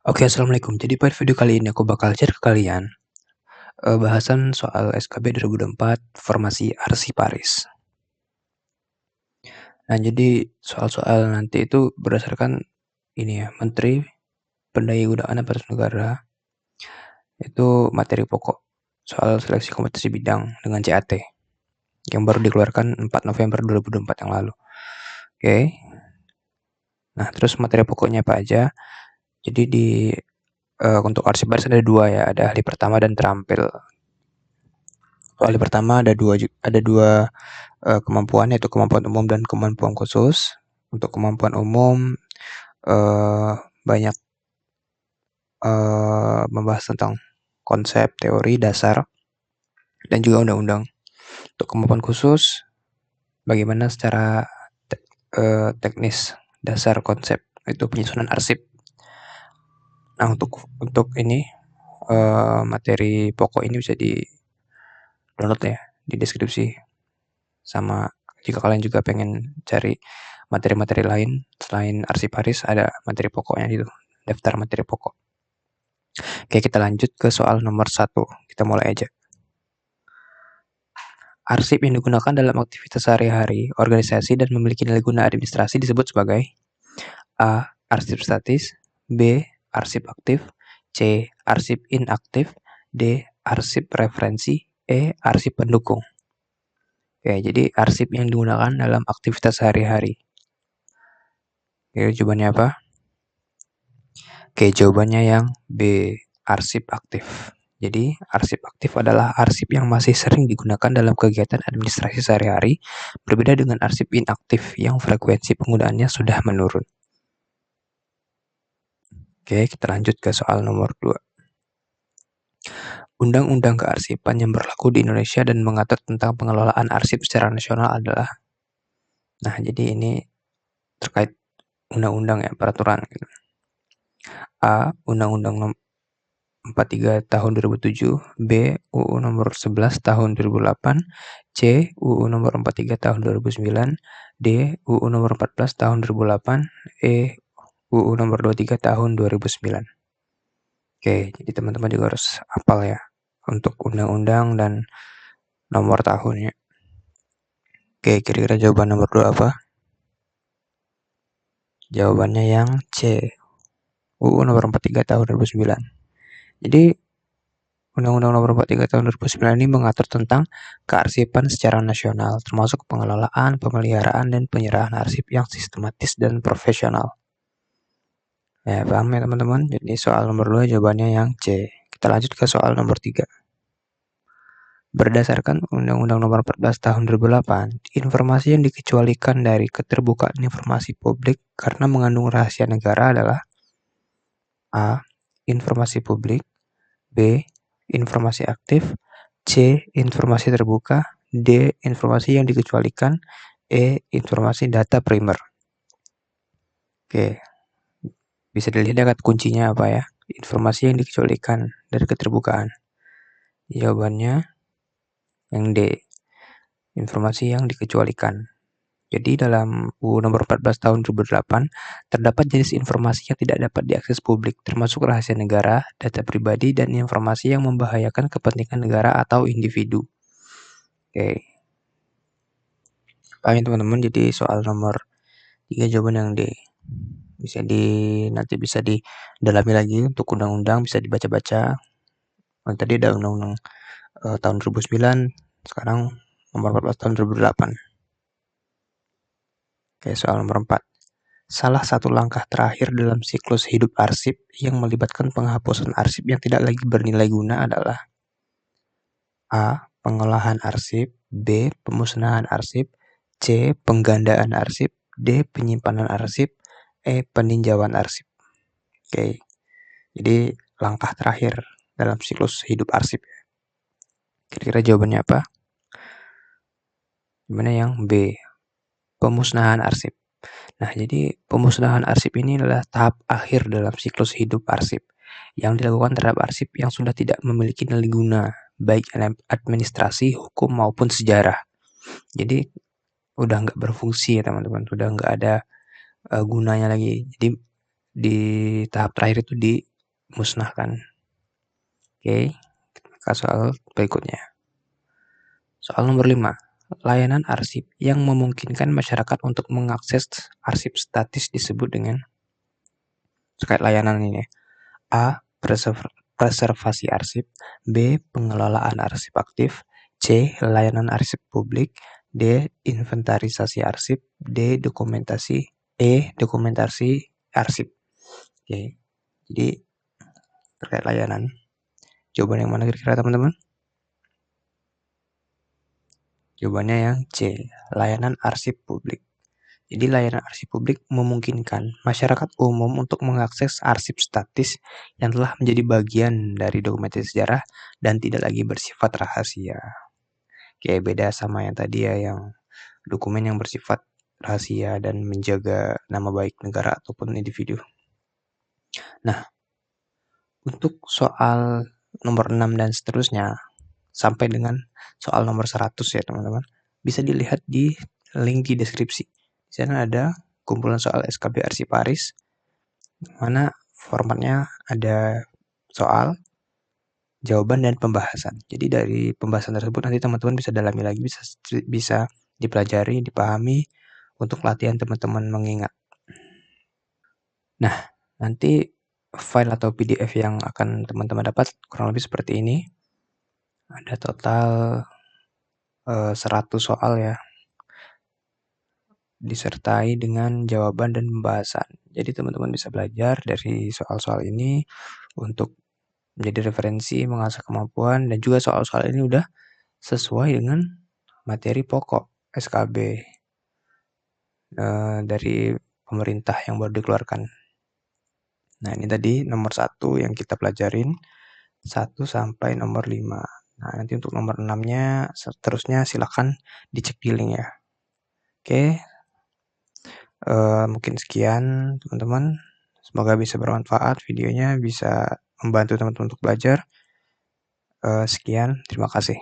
Oke, assalamualaikum. Jadi pada video kali ini aku bakal share ke kalian bahasan soal SKB 2024 Formasi Arsiparis. Nah, jadi soal-soal nanti itu berdasarkan ini ya, Menteri Pendayagunaan Aparatur Negara itu materi pokok soal seleksi kompetisi bidang dengan CAT yang baru dikeluarkan 4 November 2024 yang lalu. Oke. Nah, terus materi pokoknya apa aja? Jadi untuk Arsiparis ada 2 ya, ada ahli pertama dan terampil. Ahli pertama ada dua kemampuan, yaitu kemampuan umum dan kemampuan khusus. Untuk kemampuan umum banyak membahas tentang konsep, teori, dasar, dan juga undang-undang. Untuk kemampuan khusus, bagaimana secara teknis dasar konsep itu penyusunan arsip. Nah, untuk ini materi pokok ini bisa di download ya di deskripsi. Sama jika kalian juga pengen cari materi-materi lain selain Arsiparis, ada materi pokoknya itu, daftar materi pokok. Oke, kita lanjut ke soal nomor 1. Kita mulai aja. Arsip yang digunakan dalam aktivitas sehari-hari, organisasi, dan memiliki nilai guna administrasi disebut sebagai A. Arsip statis, B. Arsip aktif, C. Arsip inaktif, D. Arsip referensi, E. Arsip pendukung. Oke, jadi arsip yang digunakan dalam aktivitas sehari-hari. Oke, jawabannya apa? Oke, jawabannya yang B. Arsip aktif. Jadi, arsip aktif adalah arsip yang masih sering digunakan dalam kegiatan administrasi sehari-hari, berbeda dengan arsip inaktif yang frekuensi penggunaannya sudah menurun. Oke, kita lanjut ke soal nomor 2. Undang-undang kearsipan yang berlaku di Indonesia dan mengatur tentang pengelolaan arsip secara nasional adalah. Nah, jadi ini terkait undang-undang ya, peraturan gitu. A. Undang-undang 43 tahun 2007, B. UU nomor 11 tahun 2008, C. UU nomor 43 tahun 2009, D. UU nomor 14 tahun 2008, E. UU nomor 23 tahun 2009. Oke, jadi teman-teman juga harus hafal ya untuk undang-undang dan nomor tahunnya. Oke, kira-kira jawaban nomor 2 apa? Jawabannya yang C. UU nomor 43 tahun 2009. Jadi Undang-Undang Nomor 43 Tahun 2009 ini mengatur tentang kearsipan secara nasional, termasuk pengelolaan, pemeliharaan, dan penyerahan arsip yang sistematis dan profesional. Ya, paham ya teman-teman? Jadi soal nomor 2 jawabannya yang C. Kita lanjut ke soal nomor 3. Berdasarkan Undang-Undang Nomor 14 Tahun 2008, informasi yang dikecualikan dari keterbukaan informasi publik karena mengandung rahasia negara adalah A. Informasi publik, B. Informasi aktif, C. Informasi terbuka, D. Informasi yang dikecualikan, E. Informasi data primer. Oke, bisa dilihat kuncinya apa ya? Informasi yang dikecualikan dari keterbukaan. Jawabannya yang D. Informasi yang dikecualikan. Jadi dalam UU nomor 14 tahun 2008 terdapat jenis informasi yang tidak dapat diakses publik, termasuk rahasia negara, data pribadi, dan informasi yang membahayakan kepentingan negara atau individu. Oke. Paham teman-teman, jadi soal nomor 3 jawaban yang D. Nanti bisa didalami lagi untuk undang-undang, bisa dibaca-baca. Tadi ada undang-undang tahun 2009, sekarang nomor 14 tahun 2008. Oke, soal nomor 4. Salah satu langkah terakhir dalam siklus hidup arsip yang melibatkan penghapusan arsip yang tidak lagi bernilai guna adalah A. Pengolahan arsip, B. Pemusnahan arsip, C. Penggandaan arsip, D. Penyimpanan arsip, E. Peninjauan arsip. Oke, jadi langkah terakhir dalam siklus hidup arsip. Kira-kira jawabannya apa? Jawabannya yang B. Pemusnahan arsip. Nah, jadi pemusnahan arsip ini adalah tahap akhir dalam siklus hidup arsip yang dilakukan terhadap arsip yang sudah tidak memiliki nilai guna, baik administrasi, hukum, maupun sejarah. Jadi udah nggak berfungsi ya teman-teman, udah nggak ada gunanya lagi. Jadi di tahap terakhir itu musnahkan. Oke, ke soal berikutnya. Soal nomor 5. Layanan arsip yang memungkinkan masyarakat untuk mengakses arsip statis disebut dengan terkait layanan ini. A. Preservasi arsip. B. Pengelolaan arsip aktif. C. Layanan arsip publik. D. Inventarisasi arsip. D. Dokumentasi. E. Dokumentasi arsip. Oke, jadi terkait layanan. Jawaban yang mana kira-kira teman-teman? Jawabannya yang C. Layanan arsip publik. Jadi layanan arsip publik memungkinkan masyarakat umum untuk mengakses arsip statis yang telah menjadi bagian dari dokumentasi sejarah dan tidak lagi bersifat rahasia. Kayak beda sama yang tadi ya, yang dokumen yang bersifat rahasia dan menjaga nama baik negara ataupun individu. Nah, untuk soal nomor 6 dan seterusnya sampai dengan soal nomor 100 ya teman-teman, bisa dilihat di link di deskripsi. Di sana ada kumpulan soal SKB Arsiparis, mana formatnya ada soal, jawaban, dan pembahasan. Jadi dari pembahasan tersebut nanti teman-teman bisa dalami lagi, bisa dipelajari, dipahami untuk latihan teman-teman mengingat. Nah, nanti file atau PDF yang akan teman-teman dapat kurang lebih seperti ini. Ada total 100 soal ya, disertai dengan jawaban dan pembahasan. Jadi teman-teman bisa belajar dari soal-soal ini untuk menjadi referensi, mengasah kemampuan, dan juga soal-soal ini udah sesuai dengan materi pokok SKB dari pemerintah yang baru dikeluarkan. Nah, ini tadi nomor 1 yang kita pelajarin, 1 sampai nomor 5. Nah, nanti untuk nomor 6-nya seterusnya silakan dicek di link ya. Oke, mungkin sekian teman-teman. Semoga bisa bermanfaat videonya, bisa membantu teman-teman untuk belajar. Sekian, terima kasih.